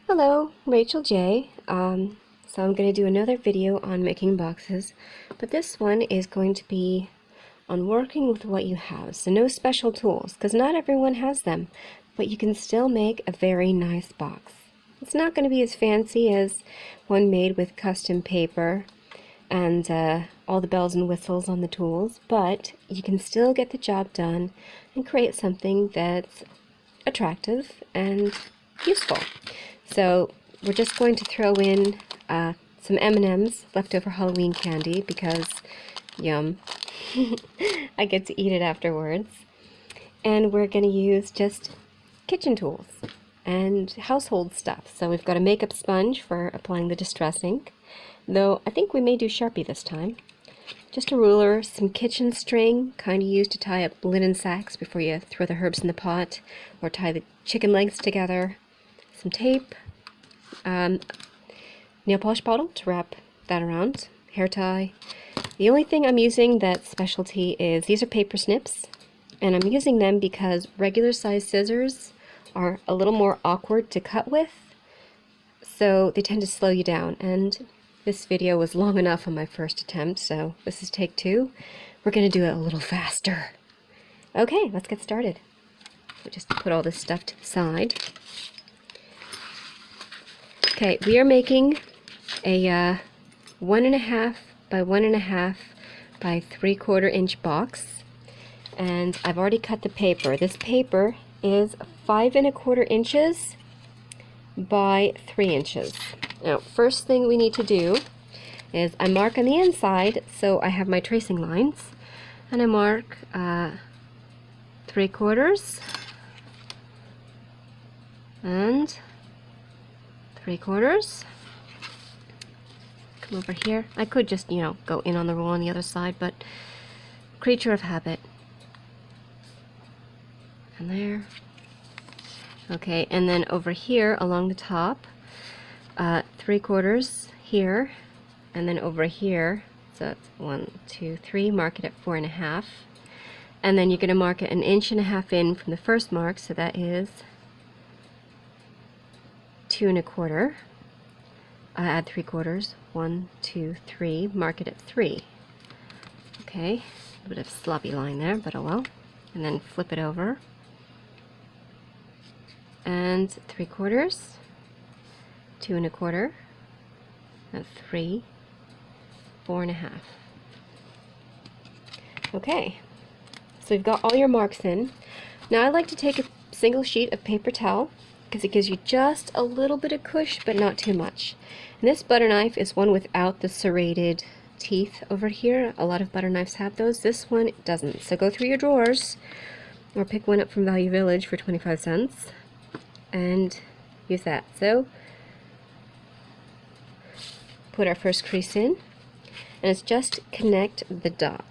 Hello, Rachel J. So I'm going to do another video on making boxes, but this one is going to be on working with what you have. So no special tools, because not everyone has them, but you can still make a very nice box. It's not going to be as fancy as one made with custom paper and all the bells and whistles on the tools, but you can still get the job done and create something that's attractive and useful. So we're just going to throw in some M&Ms, leftover Halloween candy, because yum, I get to eat it afterwards. And we're going to use just kitchen tools and household stuff. So we've got a makeup sponge for applying the distress ink, though I think we may do Sharpie this time. Just a ruler, some kitchen string, kind of used to tie up linen sacks before you throw the herbs in the pot, or tie the chicken legs together. Some tape, nail polish bottle to wrap that around, hair tie. The only thing I'm using that's specialty is these are paper snips, and I'm using them because regular size scissors are a little more awkward to cut with, so they tend to slow you down. And this video was long enough on my first attempt, so this is take 2. We're going to do it a little faster. Okay, let's get started. We'll just put all this stuff to the side. Okay, we are making a 1.5 by 1.5 by 3/4 inch box, and I've already cut the paper. This paper is 5.25 inches by 3 inches. Now, first thing we need to do is I mark on the inside, so I have my tracing lines, and I mark 3/4 and 3/4. Come over here. I could just, go in on the roll on the other side, but creature of habit. And there. Okay, and then over here along the top, 3/4 here, and then over here, so that's 1, 2, 3, mark it at 4.5. And then you're going to mark it 1.5 inches in from the first mark, so that is 2.25. Add 3/4, 1, 2, 3, mark it at 3. Okay, a bit of sloppy line there, but oh well. And then flip it over. And 3/4, 2.25, and 3, 4.5. Okay, so you've got all your marks in. Now I like to take a single sheet of paper towel, because it gives you just a little bit of cush, but not too much. And this butter knife is one without the serrated teeth over here. A lot of butter knives have those. This one doesn't. So go through your drawers, or pick one up from Value Village for 25 cents, and use that. So put our first crease in, and it's just connect the dots.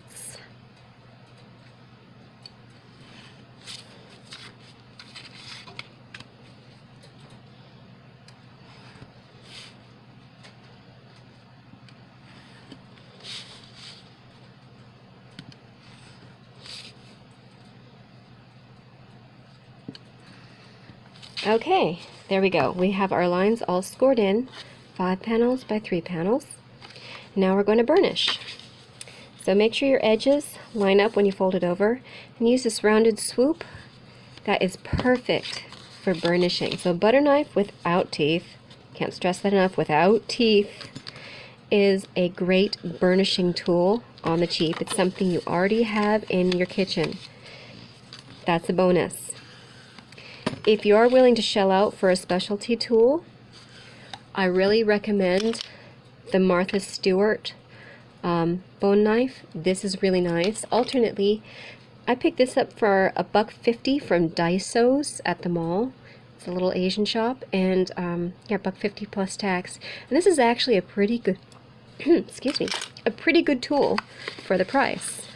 Okay, there we go. We have our lines all scored in, 5 panels by 3 panels. Now we're going to burnish. So make sure your edges line up when you fold it over, and use this rounded swoop. That is perfect for burnishing. So butter knife without teeth, can't stress that enough, without teeth, is a great burnishing tool on the cheap. It's something you already have in your kitchen. That's a bonus. If you are willing to shell out for a specialty tool, I really recommend the Martha Stewart bone knife. This is really nice. Alternately, I picked this up for $1.50 from Daiso's at the mall. It's a little Asian shop, and yeah, $1.50 plus tax. And this is actually a pretty good, excuse me, a pretty good tool for the price.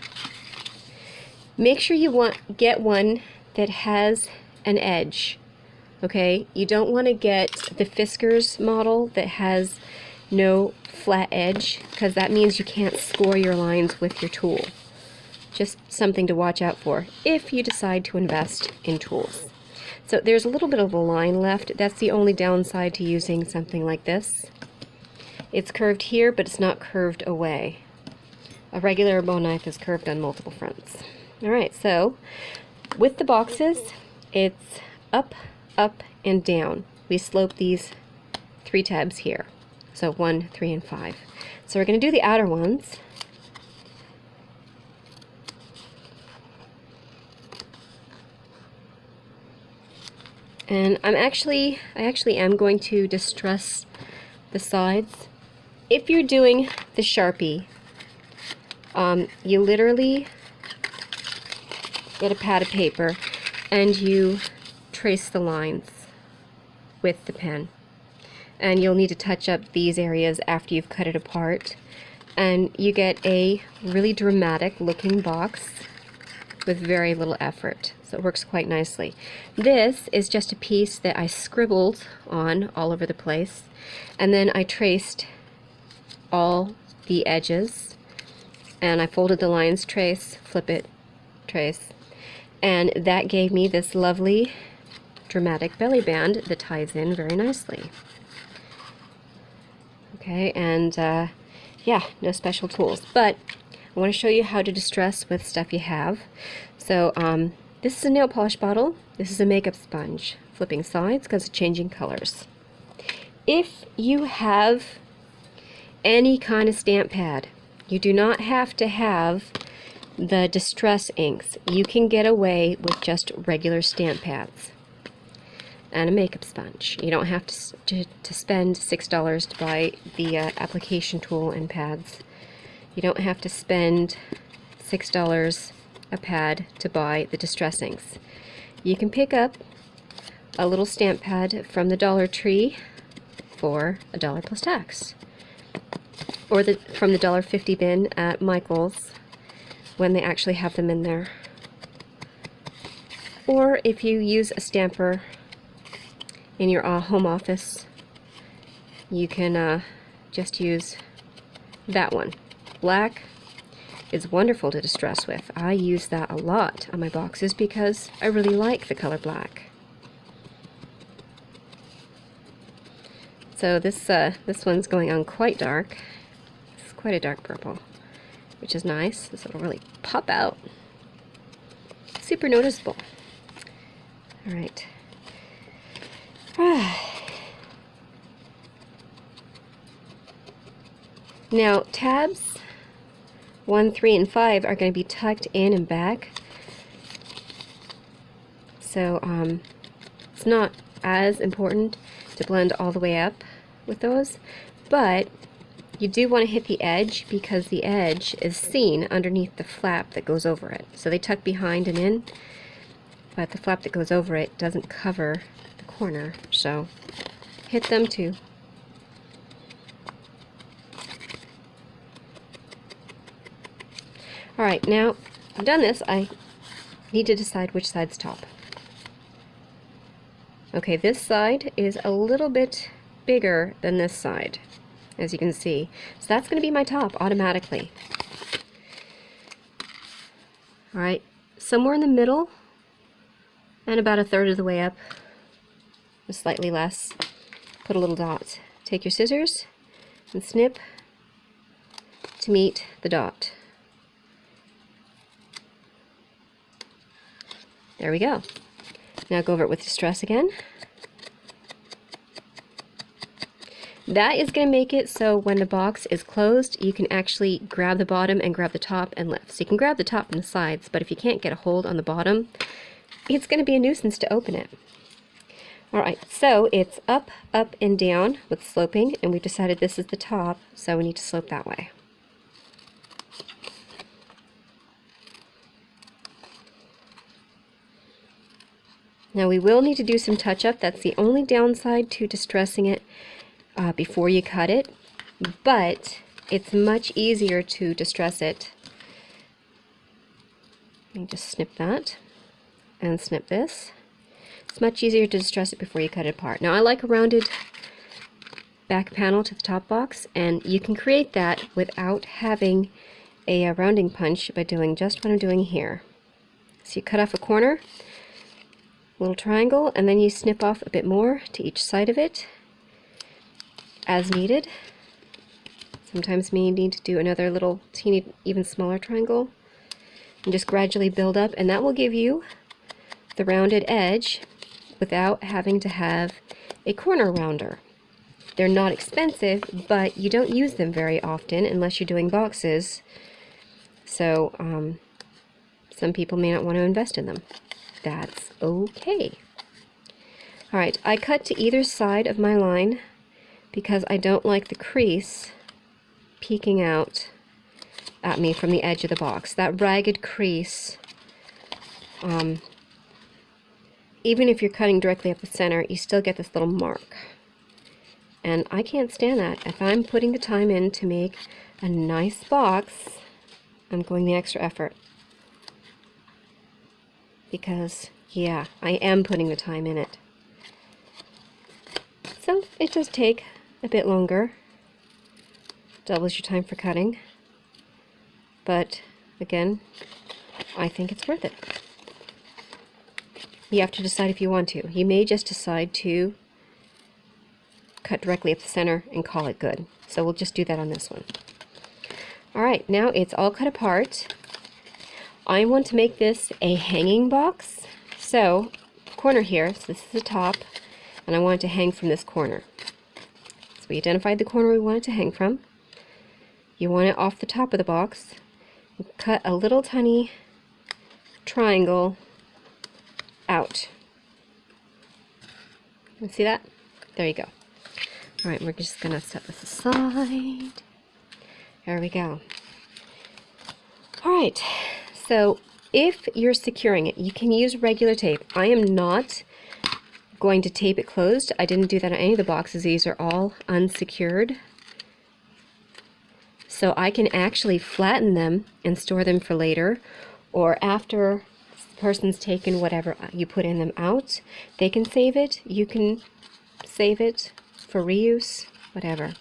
Make sure you get one that has an edge. Okay, you don't want to get the Fiskars model that has no flat edge, because that means you can't score your lines with your tool. Just something to watch out for if you decide to invest in tools. So there's a little bit of a line left. That's the only downside to using something like this. It's curved here, but it's not curved away. A regular bow knife is curved on multiple fronts. Alright, so with the boxes, it's up, up, and down. We slope these 3 tabs here. So 1, 3, and 5. So we're going to do the outer ones. And I actually am going to distress the sides. If you're doing the Sharpie, you literally get a pad of paper and you trace the lines with the pen. And you'll need to touch up these areas after you've cut it apart. And you get a really dramatic looking box with very little effort. So it works quite nicely. This is just a piece that I scribbled on all over the place. And then I traced all the edges. And I folded the lines, trace, flip it, trace. And that gave me this lovely dramatic belly band that ties in very nicely. Okay, and yeah, no special tools. But I want to show you how to distress with stuff you have. So this is a nail polish bottle. This is a makeup sponge. Flipping sides because it's changing colors. If you have any kind of stamp pad, you do not have to have the distress inks. You can get away with just regular stamp pads and a makeup sponge. You don't have to spend $6 to buy the application tool and pads. You don't have to spend $6 a pad to buy the distress inks. You can pick up a little stamp pad from the Dollar Tree for $1 plus tax, or from the $1.50 bin at Michael's when they actually have them in there. Or if you use a stamper in your home office, you can just use that one. Black is wonderful to distress with. I use that a lot on my boxes because I really like the color black. So this one's going on quite dark. It's quite a dark purple, which is nice. This will really pop out. Super noticeable. All right. Now tabs 1, 3, and 5 are going to be tucked in and back. So it's not as important to blend all the way up with those, but you do want to hit the edge because the edge is seen underneath the flap that goes over it. So they tuck behind and in, but the flap that goes over it doesn't cover the corner, so hit them too. Alright, now I've done this, I need to decide which side's top. Okay, this side is a little bit bigger than this side, as you can see. So that's going to be my top automatically. Alright, somewhere in the middle, and about 1/3 of the way up, or slightly less, put a little dot. Take your scissors and snip to meet the dot. There we go. Now go over it with distress again. That is going to make it so when the box is closed, you can actually grab the bottom and grab the top and lift. So you can grab the top from the sides, but if you can't get a hold on the bottom, it's going to be a nuisance to open it. Alright, so it's up, up, and down with sloping, and we've decided this is the top, so we need to slope that way. Now we will need to do some touch-up. That's the only downside to distressing it before you cut it, but it's much easier to distress it. Let me just snip that and snip this. It's much easier to distress it before you cut it apart. Now I like a rounded back panel to the top box, and you can create that without having a rounding punch by doing just what I'm doing here. So you cut off a corner, little triangle, and then you snip off a bit more to each side of it as needed. Sometimes you need to do another little teeny, even smaller triangle, and just gradually build up, and that will give you the rounded edge without having to have a corner rounder. They're not expensive, but you don't use them very often unless you're doing boxes, so some people may not want to invest in them. That's okay. Alright, I cut to either side of my line because I don't like the crease peeking out at me from the edge of the box. That ragged crease, even if you're cutting directly up the center, you still get this little mark. And I can't stand that. If I'm putting the time in to make a nice box, I'm going the extra effort. Because, yeah, I am putting the time in it. So, it does take a bit longer. Doubles your time for cutting. But, again, I think it's worth it. You have to decide if you want to. You may just decide to cut directly up the center and call it good. So we'll just do that on this one. Alright, now it's all cut apart. I want to make this a hanging box. So, corner here, so this is the top, and I want it to hang from this corner. So we identified the corner we want it to hang from. You want it off the top of the box. Cut a little tiny triangle out. You see that? There you go. Alright, we're just going to set this aside. There we go. Alright, so if you're securing it, you can use regular tape. I am not going to tape it closed. I didn't do that on any of the boxes. These are all unsecured. So I can actually flatten them and store them for later, or after the person's taken whatever you put in them out, they can save it. You can save it for reuse, whatever.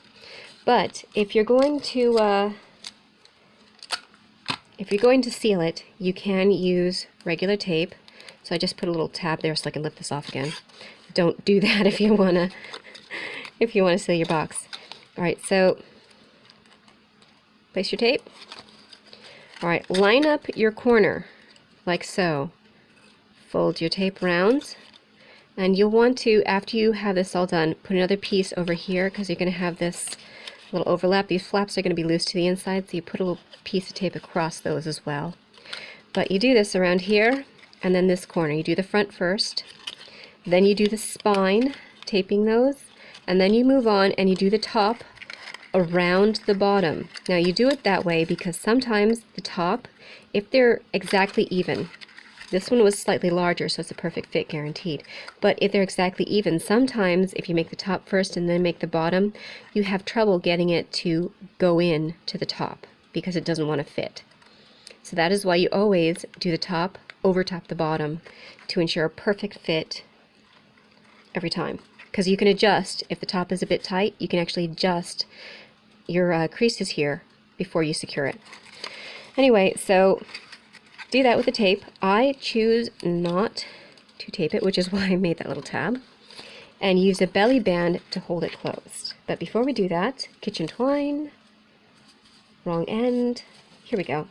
But if you're going to seal it, you can use regular tape. So I just put a little tab there so I can lift this off again. Don't do that if you wanna seal your box. All right, so place your tape. All right, line up your corner like so. Fold your tape round, and you'll want to, after you have this all done, put another piece over here because you're going to have this little overlap. These flaps are going to be loose to the inside, so you put a little piece of tape across those as well. But you do this around here and then this corner. You do the front first, then you do the spine, taping those, and then you move on and you do the top around the bottom. Now you do it that way because sometimes the top, if they're exactly even, this one was slightly larger, so it's a perfect fit guaranteed, but if they're exactly even, sometimes if you make the top first and then make the bottom, you have trouble getting it to go in to the top because it doesn't want to fit. So that is why you always do the top, overtop the bottom to ensure a perfect fit every time. Because you can adjust, if the top is a bit tight, you can actually adjust your creases here before you secure it. Anyway, so do that with the tape. I choose not to tape it, which is why I made that little tab, and use a belly band to hold it closed. But before we do that, kitchen twine, wrong end, here we go.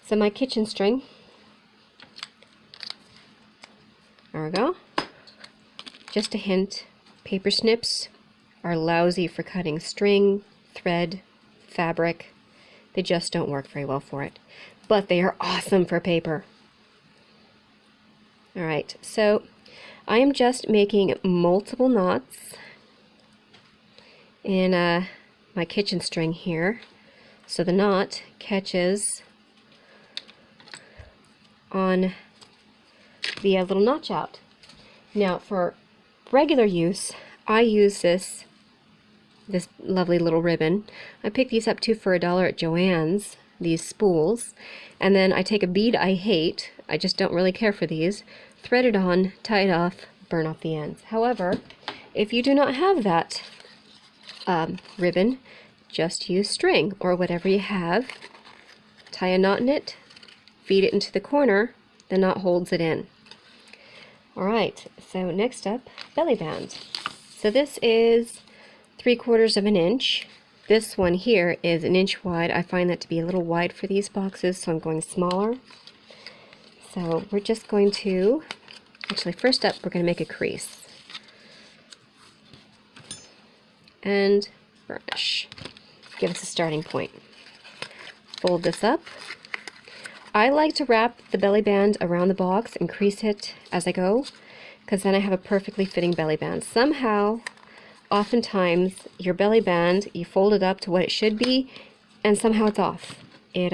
So my kitchen string, there we go. Just a hint, paper snips are lousy for cutting string, thread, fabric. They just don't work very well for it. But they are awesome for paper. Alright, so I am just making multiple knots in my kitchen string here. So the knot catches on the little notch out. Now for regular use, I use this lovely little ribbon. I picked these up too for $1 at Joann's, these spools, and then I take a bead I hate, I just don't really care for these, thread it on, tie it off, burn off the ends. However, if you do not have that ribbon, just use string or whatever you have, tie a knot in it, feed it into the corner, the knot holds it in. Alright, so next up, belly band. So this is 3/4 of an inch. This one here is an inch wide. I find that to be a little wide for these boxes, so I'm going smaller. So we're just going to, actually first up we're going to make a crease. And burnish. Give us a starting point. Fold this up. I like to wrap the belly band around the box and crease it as I go, because then I have a perfectly fitting belly band. Somehow, oftentimes, your belly band, you fold it up to what it should be, and somehow it's off. It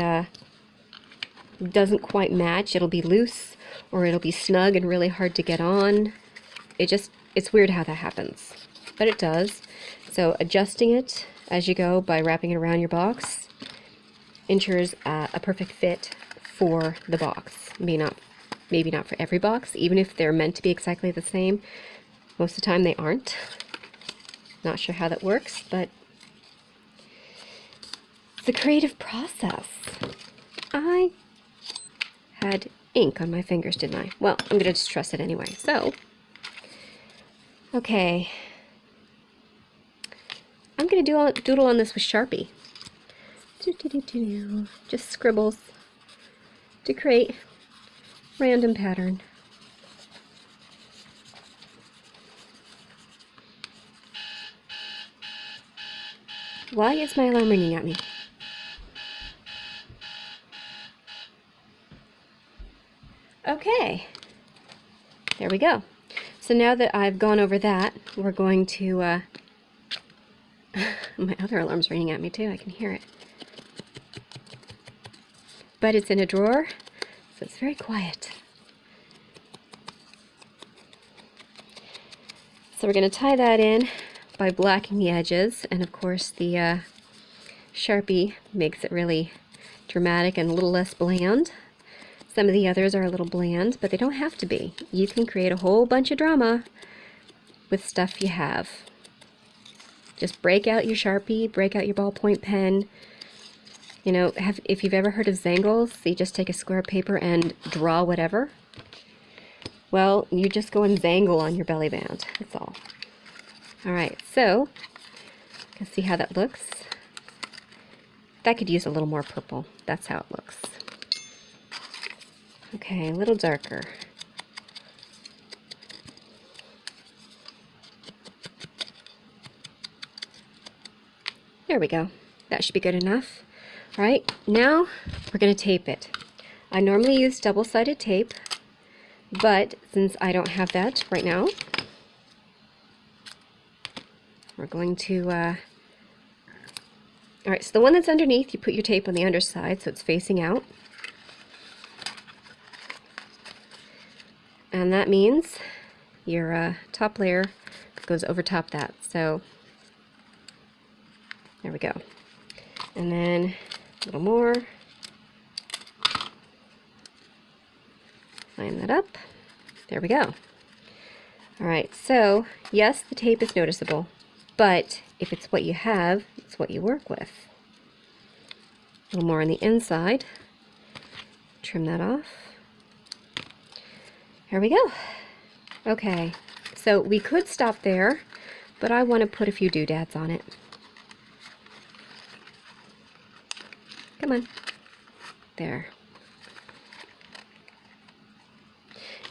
doesn't quite match. It'll be loose, or it'll be snug and really hard to get on. It's weird how that happens, but it does. So adjusting it as you go by wrapping it around your box ensures a perfect fit for the box. Maybe not for every box, even if they're meant to be exactly the same. Most of the time they aren't. Not sure how that works, but it's a creative process. I had ink on my fingers, didn't I? Well, I'm going to just trust it anyway. So, okay. I'm going to doodle on this with Sharpie. Just scribbles to create random pattern. Why is my alarm ringing at me? Okay, there we go. So now that I've gone over that, we're going to, my other alarm's ringing at me too, I can hear it. But it's in a drawer, so it's very quiet. So we're going to tie that in by blacking the edges, and of course the Sharpie makes it really dramatic and a little less bland. Some of the others are a little bland, but they don't have to be. You can create a whole bunch of drama with stuff you have. Just break out your Sharpie, break out your ballpoint pen. You know, if you've ever heard of Zangles, you just take a square of paper and draw whatever. Well, you just go and zangle on your belly band, that's all. Alright, so, you can see how that looks. That could use a little more purple. That's how it looks. Okay, a little darker. There we go. That should be good enough. Alright, now we're going to tape it. I normally use double-sided tape, but since I don't have that right now, we're going to, alright, so the one that's underneath, you put your tape on the underside so it's facing out. And that means your top layer goes over top that. So, there we go. And then a little more. Line that up. There we go. Alright, so yes, the tape is noticeable, but if it's what you have, it's what you work with. A little more on the inside. Trim that off. There we go. Okay, so we could stop there, but I want to put a few doodads on it. Come on. There.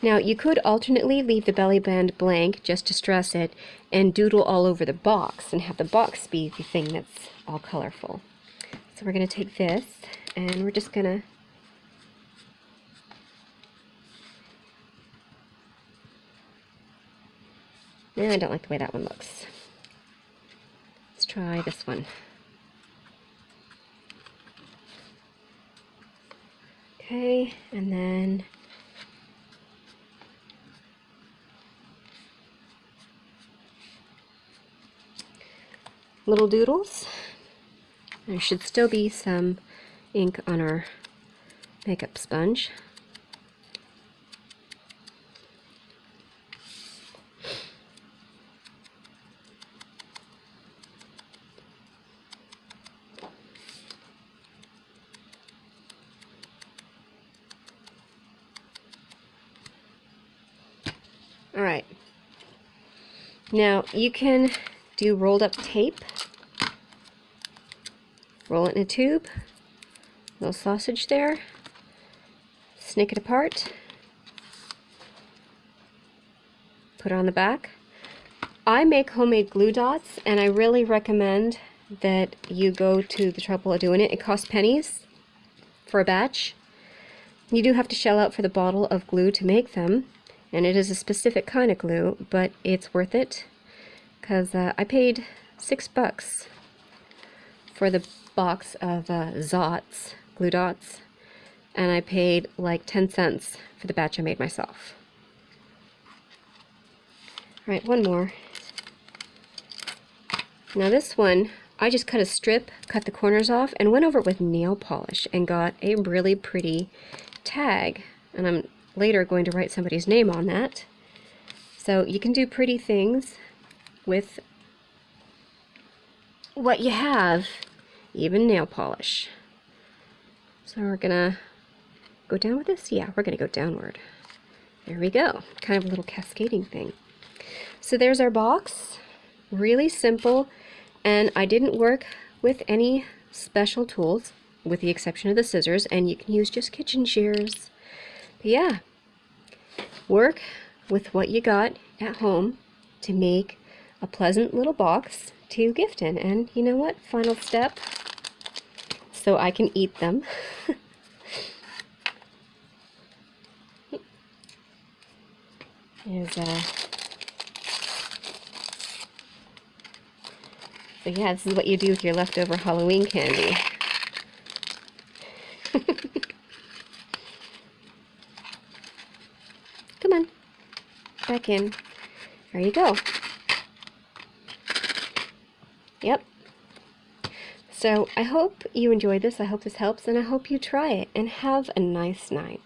Now, you could alternately leave the belly band blank just to stress it and doodle all over the box and have the box be the thing that's all colorful. So we're going to take this and we're just going to I don't like the way that one looks. Let's try this one. Okay, and then little doodles. There should still be some ink on our makeup sponge. Now you can do rolled up tape, roll it in a tube, little sausage there, snake it apart, put it on the back. I make homemade glue dots, and I really recommend that you go to the trouble of doing it. It costs pennies for a batch. You do have to shell out for the bottle of glue to make them, and it is a specific kind of glue, but it's worth it, because I paid $6 for the box of Zots, glue dots, and I paid like 10 cents for the batch I made myself. Alright, one more. Now this one, I just cut a strip, cut the corners off, and went over it with nail polish and got a really pretty tag. And I'm later going to write somebody's name on that. So you can do pretty things with what you have, even nail polish. So we're gonna go down with this? Yeah, we're gonna go downward. There we go. Kind of a little cascading thing. So there's our box. Really simple, and I didn't work with any special tools, with the exception of the scissors, and you can use just kitchen shears. But yeah, work with what you got at home to make a pleasant little box to gift in. And you know what? Final step, so I can eat them. is So yeah, this is what you do with your leftover Halloween candy. Come on, back in. There you go. Yep. So I hope you enjoyed this. I hope this helps, and I hope you try it, and have a nice night.